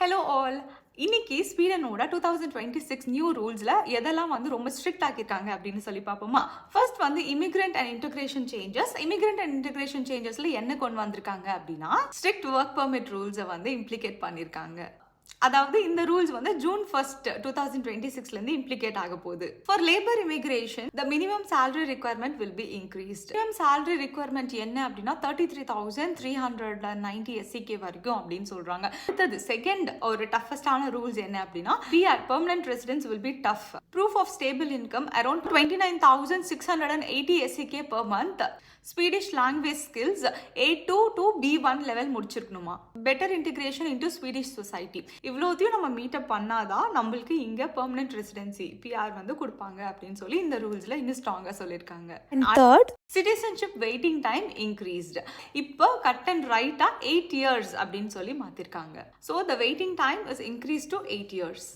Hello all. இன்னைக்கு ஸ்வீடனோட 2026 new ரூல்ஸ்ல எதெல்லாம் வந்து ரொம்ப ஸ்ட்ரிக்ட் ஆக்கியிருக்காங்க அப்படின்னு சொல்லி பார்ப்போமா. ஃபர்ஸ்ட் வந்து இமிகிரண்ட் அண்ட் இன்டகிரேஷன் சேஞ்சஸ்ல என்ன கொண்டு வந்திருக்காங்க அப்படின்னா ஸ்ட்ரிக்ட் ஒர்க் பெர்மிட் ரூல்ஸை வந்து இம்ப்ளிகேட் பண்ணியிருக்காங்க. அதாவது இந்த ரூல்ஸ் வந்து ஜூன் 1 2026ல இருந்து இம்ப்ளிகேட் ஆக போகுது. For labour immigration the minimum salary requirement will be increased. Minimum salary requirement என்ன அப்படின்னா 33,390 SEK வரைக்கும் அப்படின்னு சொல்றாங்க. அடுத்தது செகண்ட் ஒரு டஃபஸ்டான ரூல்ஸ் என்ன அப்படின்னா PR permanent residence will be tough. Proof of stable income around 29,680 SEK per month. Swedish language skills A2 to B1 level முடிச்சிருக்கணுமா. Better integration into Swedish society. இவ்வளோத்தையும் நம்ம மீட்டப் பண்ணாதான் நம்மளுக்கு இங்கே பெர்மனன்ட் ரெசிடென்சி PR வந்து கொடுப்பாங்க அப்படின்னு சொல்லி இந்த ரூல்ஸ்ல இன்னும் ஸ்ட்ராங்கா சொல்லியிருக்காங்க. Third, citizenship waiting time increased. இப்போ கட் அண்ட் ரைட்டா 8 years அப்படின்னு சொல்லி மாத்திருக்காங்க. So the waiting time is increase to 8 years.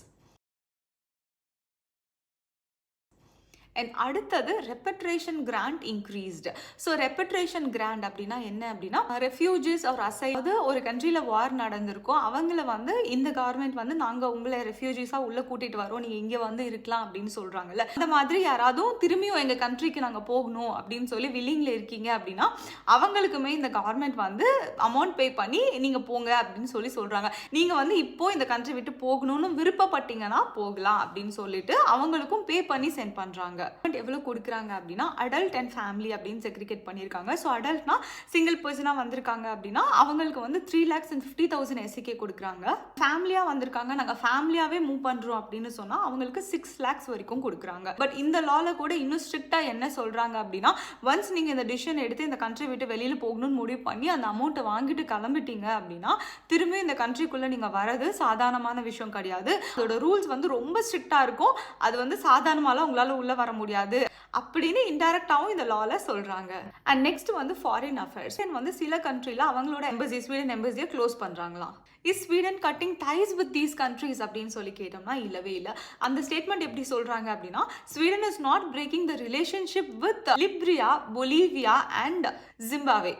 And அடுத்தது repatriation grant increased. So repatriation grant அப்படின்னா என்ன அப்படின்னா ரெஃப்யூஜிஸ் ஒரு அதாவது ஒரு கண்ட்ரியில் வார் நடந்திருக்கோம், அவங்கள வந்து இந்த கவர்மெண்ட் வந்து நாங்கள் உங்களை ரெஃப்யூஜிஸாக உள்ளே கூட்டிகிட்டு வரோம், நீங்கள் இங்கே வந்து இருக்கலாம் அப்படின்னு சொல்கிறாங்கல்ல. அந்த மாதிரி யாராவது திரும்பியும் எங்கள் கண்ட்ரிக்கு நாங்கள் போகணும் அப்படின்னு சொல்லி வில்லிங்கில் இருக்கீங்க அப்படின்னா அவங்களுக்குமே இந்த கவர்மெண்ட் வந்து அமௌண்ட் பே பண்ணி நீங்கள் போங்க அப்படின்னு சொல்லி சொல்கிறாங்க. நீங்கள் வந்து இப்போது இந்த கண்ட்ரி விட்டு போகணும்னு விருப்பப்பட்டீங்கன்னா போகலாம் அப்படின்னு சொல்லிட்டு அவங்களுக்கும் பே பண்ணி சென்ட் பண்ணுறாங்க. எவ்வளவு கொடுக்குறாங்க அப்படின்னா அடல்ட் அண்ட் ஃபேமிலி அப்படின்னு செக்ரிகேட் பண்ணியிருக்காங்க. ஸோ அடல்ட்னா சிங்கிள் பர்சனாக வந்திருக்காங்க அப்படின்னா அவங்களுக்கு வந்து 3,50,000 SEK கொடுக்குறாங்க. ஃபேமிலியாக வந்திருக்காங்க, நாங்கள் ஃபேமிலியாகவே மூவ் பண்ணுறோம் அப்படின்னு சொன்னால் அவங்களுக்கு 6 lakhs வரைக்கும் கொடுக்குறாங்க. பட் இந்த லால கூட இன்னும் ஸ்ட்ரிக்டாக என்ன சொல்கிறாங்க அப்படின்னா ஒன்ஸ் நீங்கள் இந்த டிசிஷன் எடுத்து இந்த கண்ட்ரி விட்டு வெளியில் போகணும்னு முடிவு பண்ணி அந்த அமௌண்ட்டை வாங்கிட்டு கிளம்பிட்டீங்க அப்படின்னா திரும்பி இந்த கண்ட்ரிக்குள்ளே நீங்கள் வரது சாதாரணமான விஷயம் கிடையாது. அதோட ரூல்ஸ் வந்து ரொம்ப ஸ்ட்ரிக்டாக இருக்கும். அது வந்து சாதாரணமாலாம் உங்களால் உள்ளே வர முடியாது அப்படின்னு இன்டைரக்டாவும் இந்த லால சொல்றாங்க. அண்ட் நெக்ஸ்ட் வந்து ஃபாரின் அஃபேர்ஸ் வந்து சில கண்ட்ரில அவங்களோட எம்பசி ஸ்வீடன் எம்பசியை க்ளோஸ் பண்றாங்களாம். Is Sweden cutting ties with these countries அப்படின்னு சொல்லி கேட்டோம்னா இல்லவே இல்லை. அந்த ஸ்டேட்மெண்ட் எப்படி சொல்றாங்க அப்படின்னா Sweden is not breaking the relationship with Liberia, Bolivia and Zimbabwe.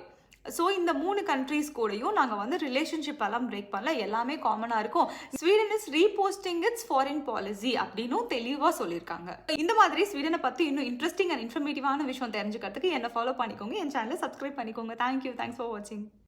So இந்த 3 கண்ட்ரீஸ் கூடயும் நாங்கள் வந்து ரிலேஷன்ஷிப் எல்லாம் பிரேக் பண்ணல, எல்லாமே காமனாக இருக்கும். Sweden is reposting its foreign policy அப்படின்னும் தெளிவாக சொல்லியிருக்காங்க. இந்த மாதிரி ஸ்வீடனை பற்றி இன்னும் இன்ட்ரெஸ்டிங் அண்ட் இன்ஃபர்மேட்டிவான விஷயம் தெரிஞ்சுக்கிறதுக்கு என்னை ஃபாலோ பண்ணிக்கோங்க, என் சேனலை சப்ஸ்கிரைப் பண்ணிக்கோங்க. தேங்க்யூ, தேங்க்ஸ் ஃபார் வாட்சிங்.